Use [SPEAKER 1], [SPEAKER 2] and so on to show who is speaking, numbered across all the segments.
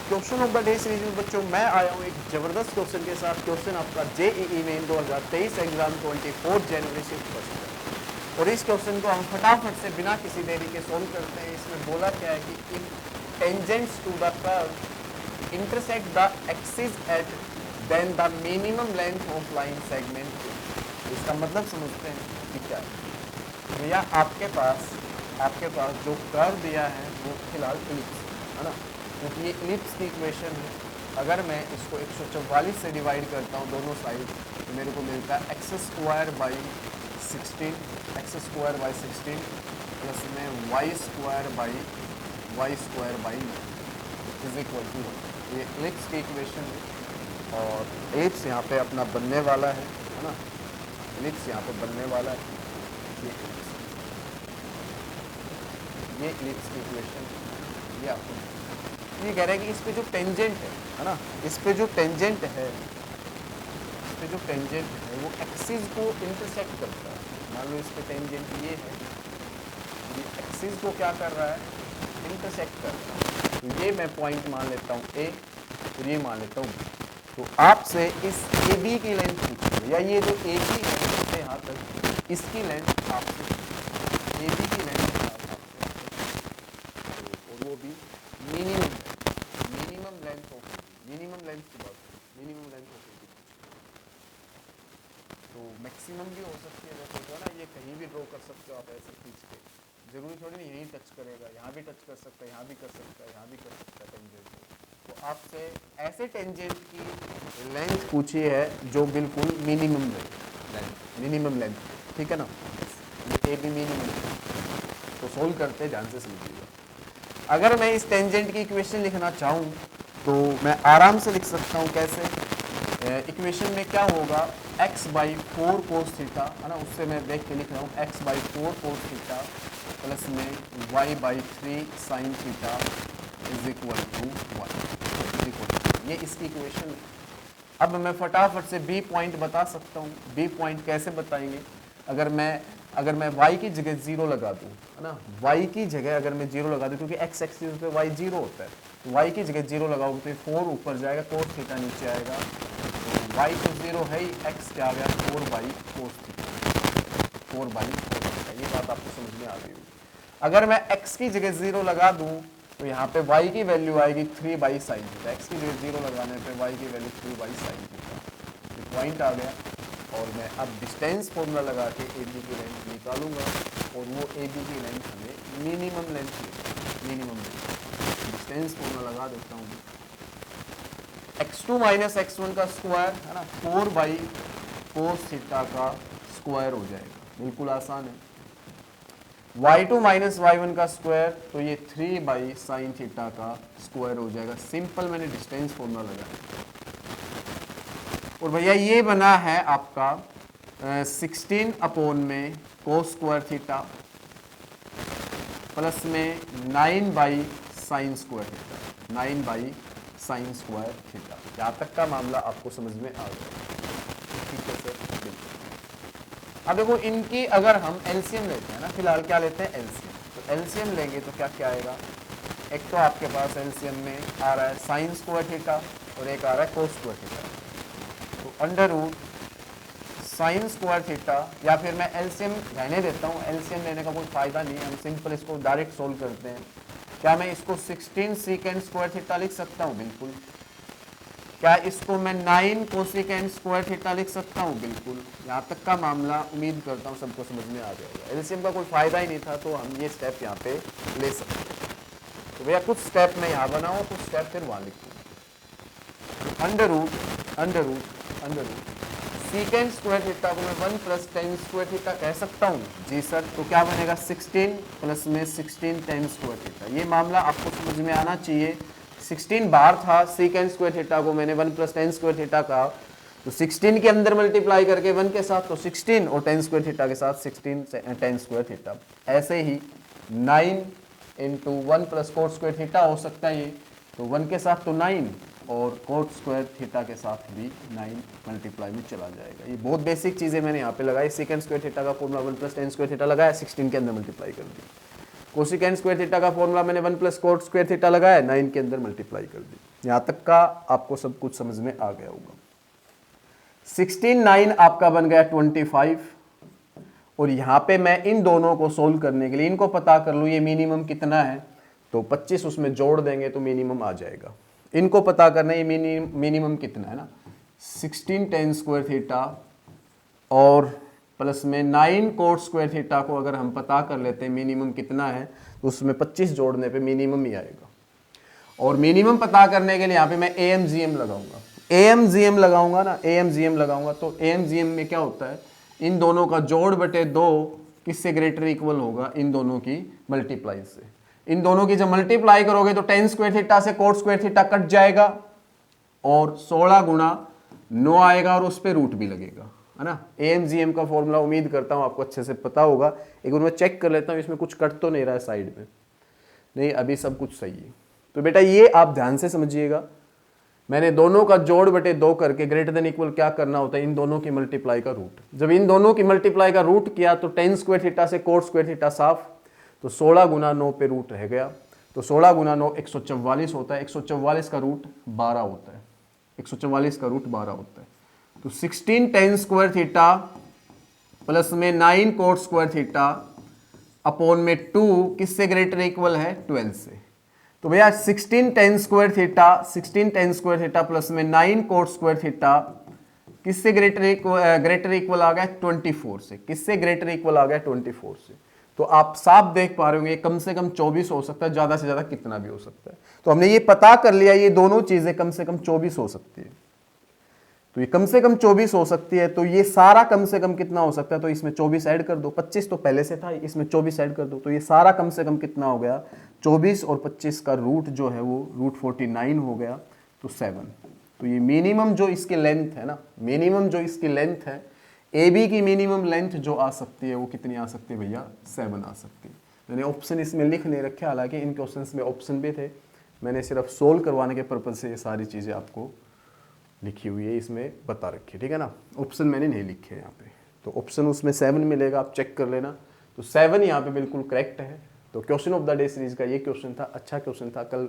[SPEAKER 1] Question of the day series में बच्चों मैं आया हूँ एक जबरदस्त क्वेश्चन के साथ। क्वेश्चन आपका जेईई मेन 2023 एग्जाम 24 जनवरी से उपस्थित। और इस क्वेश्चन को हम फटाफट से बिना किसी देरी के सोल्व करते हैं। इसमें बोला क्या है कि if tangents to the curve intersect the axis at then the minimum length of line segment. इसका मतलब समझते हैं कि क्या है। भैया आपके पास जो कर्व दिया है वो फिलहाल इलिप्स है ना, क्योंकि ये इलिप्स की इक्वेशन है। अगर मैं इसको 144 से डिवाइड करता हूँ दोनों साइड तो मेरे को मिलता है एक्स स्क्वायर बाई 16 प्लस में y square by is equal to 1। ये इलिप्स की इक्वेशन है और इलिप्स यहाँ पे अपना बनने वाला है ना, इलिप्स यहाँ पे बनने वाला है। ये इलिप्स की इक्वेशन ये आपको ये कह रहा है कि इस पे जो टेंजेंट है ना, इस पे जो टेंजेंट है वो एक्सिस को इंटरसेक्ट करता है। मान लो इस पे टेंजेंट ये है, ये एक्सिस को क्या कर रहा है, इंटरसेक्ट कर रहा है। तो ये मैं पॉइंट मान लेता हूँ ए और ये मान लेता हूँ बी। तो आपसे इस ए बी की लेंथ पूछी या ये जो ए बी है इससे यहाँ तक इसकी लेंथ आपसे ए बी की लेंथ और वो भी minimum length of minimum length of तो मैक्सिमम भी हो सकती है। वैसे तो ना ये कहीं भी ड्रॉ कर सकते हो आप ऐसे खींच के, जरूरी थोड़ी नहीं यहीं टच करेगा, यहाँ भी टच कर सकता है, यहाँ भी कर सकता है, यहाँ भी कर सकता है टेंजेंट। तो आपसे ऐसे टेंजेंट की लेंथ पूछी है जो बिल्कुल मिनिमम लेंथ, ठीक है ना, ये भी मिनिमम। तो सोल्व करते हैं, ध्यान से समझिएगा। अगर मैं इस टेंजेंट की इक्वेशन लिखना चाहूँ तो मैं आराम से लिख सकता हूँ। कैसे? इक्वेशन में क्या होगा, x/4 cos थीटा है ना, उससे मैं देख के लिख रहा हूँ x/4 cos थीटा प्लस में y/3 sin theta is equal to 1। ये इसकी इक्वेशन है। अब मैं फटाफट से बी पॉइंट बता सकता हूँ। बी पॉइंट कैसे बताएंगे? अगर मैं y की जगह 0 लगा दूँ है ना, y की जगह अगर मैं 0 लगा दूँ, क्योंकि x एक्सिस पे y 0 होता है, तो y की जगह 0 लगाओगे तो 4 ऊपर जाएगा, cos थीटा नीचे आएगा। तो y तो 0 है ही, x क्या आ गया 4/cos थीटा। ये बात आपको समझ में आ गई होगी। अगर मैं x की जगह 0 लगा दूँ तो यहाँ पे y की वैल्यू आएगी 3/sin थीटा। x की जगह 0 लगाने पे y की वैल्यू 3/sin थीटा। ये पॉइंट आ गया। और मैं अब डिस्टेंस फॉर्मूला लगा के ए बी की लेंथ निकालूंगा और वो ए बी की लेंथ हमें मिनिमम लेंथ डिस्टेंस फॉर्मूला लगा देता हूँ। x2 माइनस x1 का स्क्वायर है ना, 4/cos थीटा का स्क्वायर हो जाएगा, बिल्कुल आसान है। y2 माइनस y1 का स्क्वायर तो ये 3/sin थीटा का स्क्वायर हो जाएगा। सिंपल मैंने डिस्टेंस फॉर्मूला लगाया और भैया ये बना है आपका 16 अपॉन में cos स्क्वायर थीटा प्लस में 9/sin स्क्वायर थीटा। यहाँ तक का मामला आपको समझ में आ गया, ठीक है सर? अब देखो इनकी अगर हम एलसीएम लेते हैं ना, फिलहाल क्या लेते हैं एलसीएम, तो एलसीएम लेंगे तो क्या आएगा, एक तो आपके पास एलसीएम में आ रहा है साइन स्क्वायर थीटा और एक आ रहा है cos स्क्वायर थीटा। तो under root sine square theta, या फिर मैं एलसीएम रहने देता हूँ, एलसीएम लेने का कोई फायदा नहीं है, हम सिंपल इसको डायरेक्ट सोल्व करते हैं। क्या मैं इसको 16 सीकेंड स्क्वायर थीटा लिख सकता हूँ? बिल्कुल। क्या इसको मैं 9 कोसिकेंड स्क्वायर थीटा लिख सकता हूँ? बिल्कुल। यहाँ तक का मामला उम्मीद करता हूँ सबको समझ में आ जाएगा। एलसीएम का कोई फायदा ही नहीं था तो हम ये स्टेप यहाँ पे ले सकते हैं। तो भैया कुछ स्टेप मैं यहाँ बनाऊँ, कुछ स्टेप फिर वहाँ लिखूँ। Under root secant square theta को मैं 1 + tan स्क्वायर थीटा कह सकता हूँ? जी सर। तो क्या बनेगा 16 प्लस में 16 tan स्क्वायर थीटा। ये मामला आपको समझ में आना चाहिए। 16 बाहर था, सीकेंड स्क्वायर थीटा को मैंने 1 + tan स्क्वायर थीटा कहा, तो 16 के अंदर मल्टीप्लाई करके 1 के साथ तो 16 और tan स्क्वायर थीटा के साथ 16 tan स्क्वायर थीटा। ऐसे ही 9 × 1 + cos स्क्वायर थीटा हो सकता है ये, तो 1 के साथ तो 9 और cos स्क्वायर थीटा के साथ भी 9 मल्टीप्लाई में चला जाएगा। ये बहुत बेसिक चीज़ें मैंने यहाँ पे लगाई। सेकंड स्क्वायर थीटा का फॉर्मूला 1 + tan स्क्वायर थीटा लगाया, 16 के अंदर मल्टीप्लाई कर दी। कोसिकेंड स्क्वायर थीटा का फॉर्मूला मैंने 1 + cos स्क्वायर थीटा लगाया, 9 के अंदर मल्टीप्लाई कर दी। यहां तक का आपको सब कुछ समझ में आ गया होगा। 16 9 आपका बन गया 25, और यहां पे मैं इन दोनों को सोल्व करने के लिए इनको पता कर लूं ये मिनिमम कितना है, तो 25 उसमें जोड़ देंगे तो मिनिमम आ जाएगा। इनको पता करना ये मिनिमम कितना है ना, 16 tan स्क्वायर थीटा और प्लस में 9 cot स्क्वायर थीटा को अगर हम पता कर लेते हैं मिनिमम कितना है, तो उसमें 25 जोड़ने पे मिनिमम ही आएगा। और मिनिमम पता करने के लिए यहाँ पे मैं AMGM लगाऊंगा, AMGM लगाऊंगा ना, AMGM लगाऊंगा तो AMGM में क्या होता है, इन दोनों का जोड़ बटे 2 किससे ग्रेटर इक्वल होगा, इन दोनों की मल्टीप्लाई से। इन दोनों की जब मल्टीप्लाई करोगे तो tan स्क्वायर थीटा से cot स्क्वायर थीटा कट जाएगा और 16 गुणा 9 आएगा और उस पर रूट भी लगेगा, है ना। AMGM का फॉर्मूला उम्मीद करता हूं आपको अच्छे से पता होगा। एक बार मैं चेक कर लेता हूं इसमें कुछ कट तो नहीं रहा है साइड में, नहीं अभी सब कुछ सही है। तो बेटा ये आप ध्यान से समझिएगा, मैंने दोनों का जोड़ बटे 2 करके ग्रेटर देन इक्वल क्या करना होता है, इन दोनों की मल्टीप्लाई का रूट। जब इन दोनों की मल्टीप्लाई का रूट किया तो tan स्क्वायर थीटा से cot स्क्वायर थीटा साफ, तो 16 गुना 9 पे रूट रह गया, तो 16 गुना 9 144 होता है, 144 का रूट 12 होता है, 144 का रूट 12 होता है। तो 16 tan स्क्वायर थीटा प्लस में 9 cot स्क्वायर थीटा अपॉन में 2 किससे ग्रेटर इक्वल है, 12 से। तो भैया 16 tan square theta, 16 tan square theta plus में 9 cot स्क्वायर थीटा किससे ग्रेटर इक्वल आ गया, 24 से। किससे ग्रेटर इक्वल आ गया, 24 से। तो आप साफ देख पा रहे होंगे कम से कम 24 हो सकता है, ज्यादा से ज्यादा कितना भी हो सकता है। तो हमने ये पता कर लिया ये दोनों चीजें कम से कम 24 हो सकती है, तो ये कम से कम 24 हो सकती है। तो ये सारा कम से कम कितना हो सकता है, तो इसमें 24 ऐड कर दो, 25 तो पहले से था, इसमें 24 ऐड कर दो, तो ये सारा कम से कम कितना हो गया, 24 और 25 का रूट जो है वो रूट 49 हो गया, तो 7। तो ये मिनिमम जो इसकी लेंथ है ना, मिनिमम जो इसकी लेंथ है, AB की मिनिमम लेंथ जो आ सकती है वो कितनी आ सकती है भैया, 7 आ सकती है। मैंने ऑप्शन इसमें लिख नहीं रखे, हालांकि इन क्वेश्चंस में ऑप्शन भी थे, मैंने सिर्फ सोल्व करवाने के पर्पज से ये सारी चीज़ें आपको लिखी हुई है, इसमें बता रखी है, ठीक है ना। ऑप्शन मैंने नहीं लिखे यहाँ पे, तो ऑप्शन उसमें 7 मिलेगा, आप चेक कर लेना। तो 7 यहाँ पे बिल्कुल करेक्ट है। तो question of the day series का ये क्वेश्चन था, अच्छा क्वेश्चन था। कल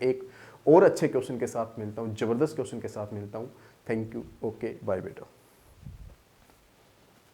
[SPEAKER 1] एक और अच्छे क्वेश्चन के साथ मिलता हूँ, जबरदस्त क्वेश्चन के साथ मिलता हूँ। थैंक यू, ओके बाय बेटा।